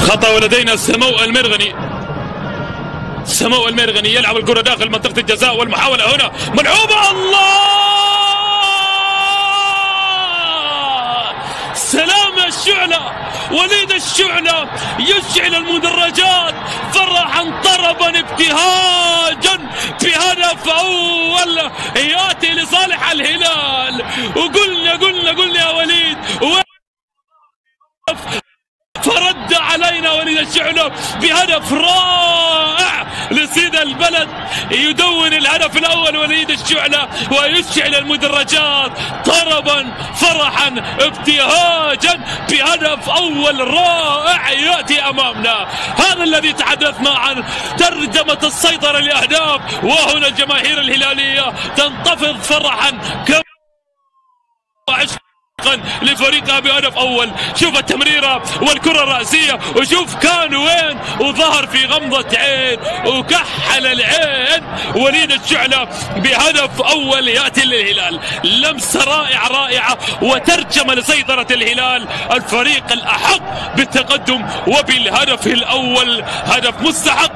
خطأ ولدينا سمو المرغني. سمو المرغني يلعب الكرة داخل منطقة الجزاء، والمحاولة هنا ملعوبة. الله، سلام الشعلة، وليد الشعلة يشعل المدرجات فرحا طربا ابتهاجا بهدف أول يأتي لصالح الهلال. وقلنا يا وليد، فرد علينا وليد الشعلة بهدف رائع لسيد البلد، يدون الهدف الأول وليد الشعلة ويشعل المدرجات طربا فرحا ابتهاجا بهدف أول رائع يأتي أمامنا. هذا الذي تحدثنا عنه، ترجمة السيطرة لأهداف، وهنا الجماهير الهلالية تنتفض فرحا لفريقها بهدف أول. شوف التمريرة والكرة الرأسية، وشوف كان وين، وظهر في غمضة عين وكحل العين وليد الشعلة بهدف أول يأتي للهلال. لمسة رائعة وترجمة لسيطرة الهلال، الفريق الأحق بالتقدم وبالهدف الأول، هدف مستحق.